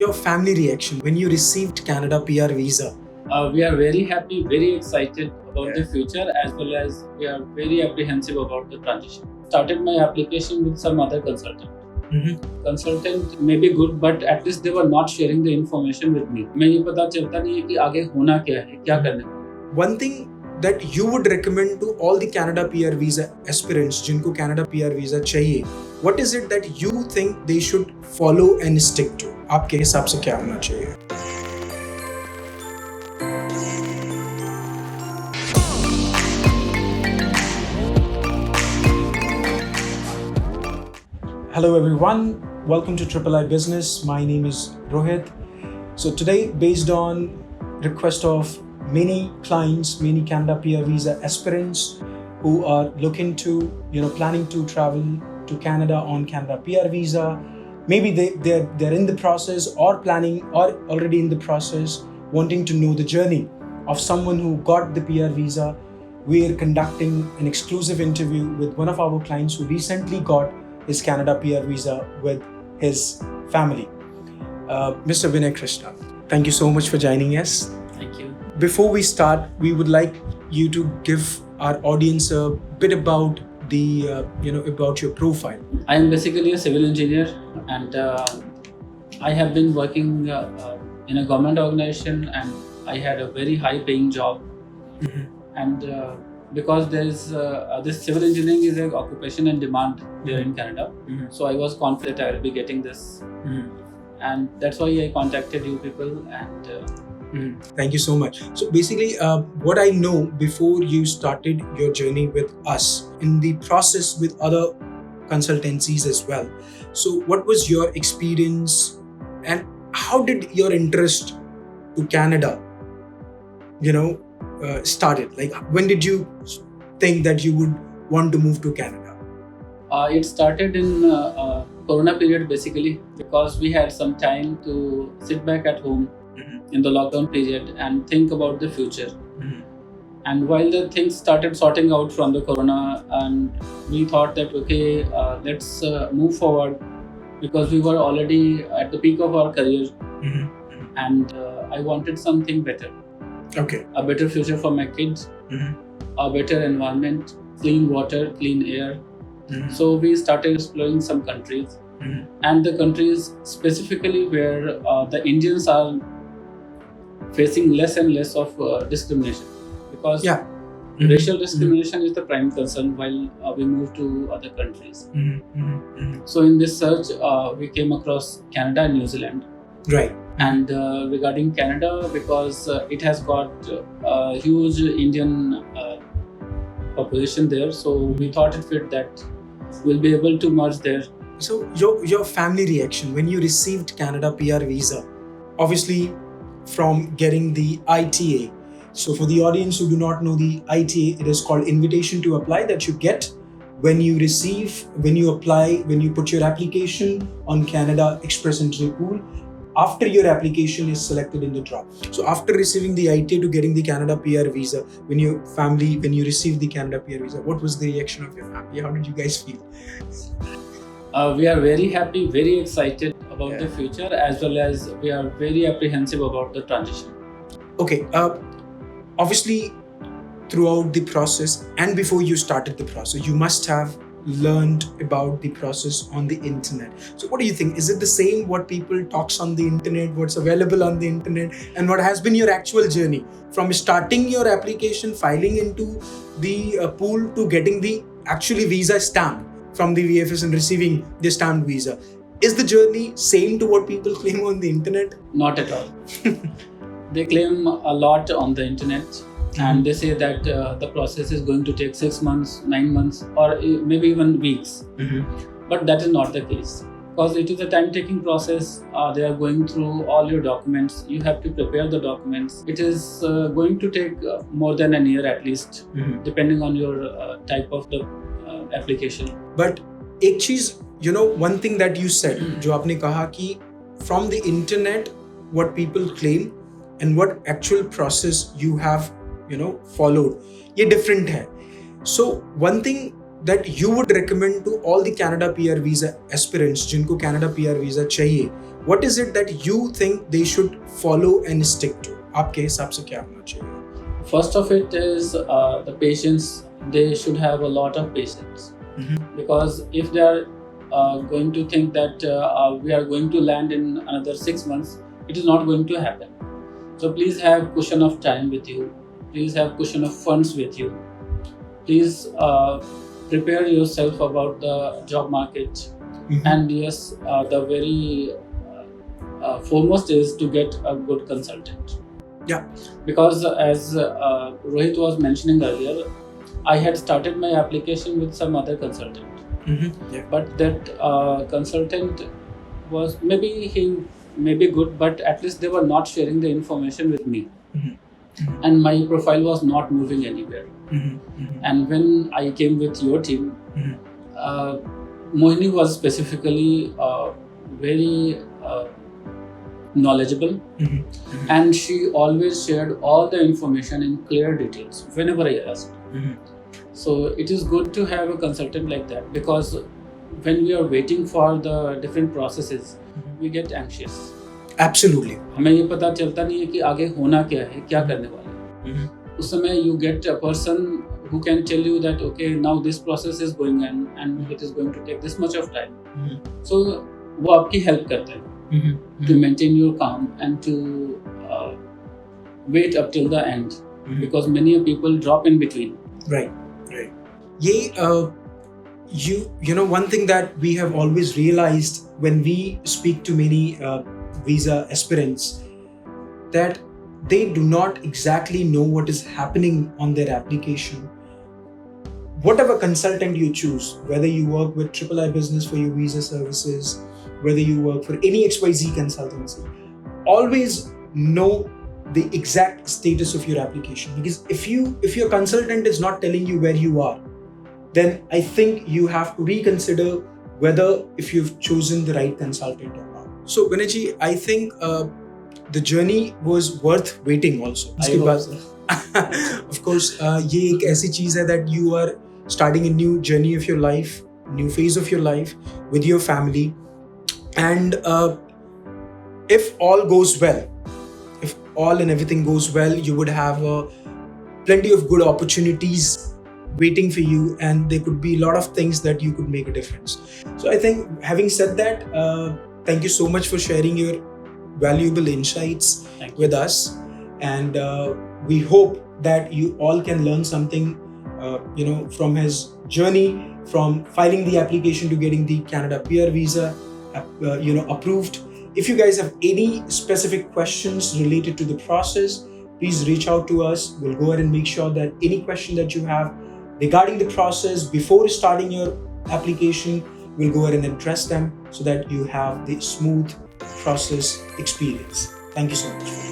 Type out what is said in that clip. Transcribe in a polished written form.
Your family reaction when you received Canada PR visa? We are very happy, very excited about the future, as well as we are very apprehensive about the transition. Started my application with some other consultant. Consultant may be good, but at least they were not sharing the information with me. मैं ये पता चलता नहीं है कि आगे होना क्या है, क्या करना है. One thing that you would recommend to all the Canada PR visa aspirants जिनको Canada PR visa चाहिए, what is it that you think they should follow and stick to? आपके हिसाब से क्या होना चाहिए? Hello everyone, welcome to Triple I Business. My name is Rohit. So today, based on request of many clients, many Canada PR visa aspirants who are looking to, planning to travel to Canada on Canada PR visa, maybe they're in the process or planning or already in the process, wanting to know the journey of someone who got the PR visa. We are conducting an exclusive interview with one of our clients who recently got his Canada PR visa with his family. Mr. Binay Krishna, thank you so much for joining us. Thank you. Before we start, we would like you to give our audience a bit about about your profile. I am basically a civil engineer, and I have been working in a government organization, and I had a very high-paying job. And because there is this civil engineering is an occupation and demand there in Canada, so I was confident I will be getting this, and that's why I contacted you people. And thank you so much. So basically, what I know, before you started your journey with us, in the process with other consultancies as well, so what was your experience and how did your interest to Canada started? Like, when did you think that you would want to move to Canada? It started in Corona period, basically, because we had some time to sit back at home in the lockdown period and think about the future. And while the things started sorting out from the Corona, and we thought that okay, let's move forward, because we were already at the peak of our career, and I wanted something better. Okay. A better future for my kids, a better environment, clean water, clean air. So we started exploring some countries, and the countries specifically where the Indians are facing less and less of discrimination, because racial discrimination is the prime concern while we move to other countries. So in this search, we came across Canada and New Zealand. Right. And regarding Canada, because it has got a huge Indian population there, so we thought it fit that we'll be able to merge there. So your family reaction when you received Canada PR visa, obviously from getting the ITA. So for the audience who do not know the ITA, it is called Invitation to Apply, that you get when you apply, when you put your application on Canada Express Entry Pool, after your application is selected in the draw. So after receiving the ITA to getting the Canada PR visa, when you received the Canada PR visa, what was the reaction of your family? How did you guys feel? We are very happy, very excited about the future, as well as we are very apprehensive about the transition. Okay, obviously throughout the process and before you started the process, you must have learned about the process on the internet. So what do you think? Is it the same what people talks on the internet, what's available on the internet, and what has been your actual journey from starting your application, filing into the pool to getting the actually visa stamp from the VFS and receiving the stamped visa? Is the journey same to what people claim on the internet? Not at all. They claim a lot on the internet. And they say that the process is going to take 6 months, 9 months, or maybe even weeks. But that is not the case, because it is a time-taking process. They are going through all your documents. You have to prepare the documents. It is going to take more than a year at least, depending on your type of the application. But एक चीज, one thing that you said, जो आपने कहा कि from the internet, what people claim and what actual process you have followed, ये different है. So one thing that you would recommend to all the Canada PR visa aspirants जिनको Canada PR visa चाहिए, what is it that you think they should follow and stick to? आपके हिसाब से क्या होना चाहिए? First of it is the patience. They should have a lot of patience, because if they are going to think that we are going to land in another 6 months, it is not going to happen. So please have cushion of time with you. Please have cushion of funds with you. Please prepare yourself about the job market. And yes, the very foremost is to get a good consultant. Yeah. Because as Rohit was mentioning earlier, I had started my application with some other consultant. Yeah. But that consultant was he may be good, but at least they were not sharing the information with me. And my profile was not moving anywhere. And when I came with your team, Mohini was specifically very knowledgeable, and she always shared all the information in clear details whenever I asked. So it is good to have a consultant like that, because when we are waiting for the different processes, we get anxious. Absolutely. हमें ये पता चलता नहीं है कि आगे होना क्या है, क्या करने वाले हैं. उस समय you get a person who can tell you that okay, now this process is going on and it is going to take this much of time. So वो आपकी help करते हैं to maintain your calm and to wait up till the end, because many people drop in between. Right. You know, one thing that we have always realized when we speak to many visa aspirants, that they do not exactly know what is happening on their application. Whatever consultant you choose, whether you work with III Business for your visa services, whether you work for any XYZ consultancy, always know the exact status of your application. Because if your consultant is not telling you where you are, then I think you have to reconsider whether if you've chosen the right consultant or not. So Binay ji, I think the journey was worth waiting also. I hope so. Of course, ये एक ऐसी चीज है that you are starting a new journey of your life, new phase of your life with your family, and if all goes well, if all and everything goes well, you would have plenty of good opportunities waiting for you, and there could be a lot of things that you could make a difference. So I think, having said that, thank you so much for sharing your valuable insights with us, and we hope that you all can learn something from his journey, from filing the application to getting the Canada PR visa approved. If you guys have any specific questions related to the process, please reach out to us. We'll go ahead and make sure that any question that you have regarding the process before starting your application, we'll go ahead and address them so that you have the smooth process experience. Thank you so much.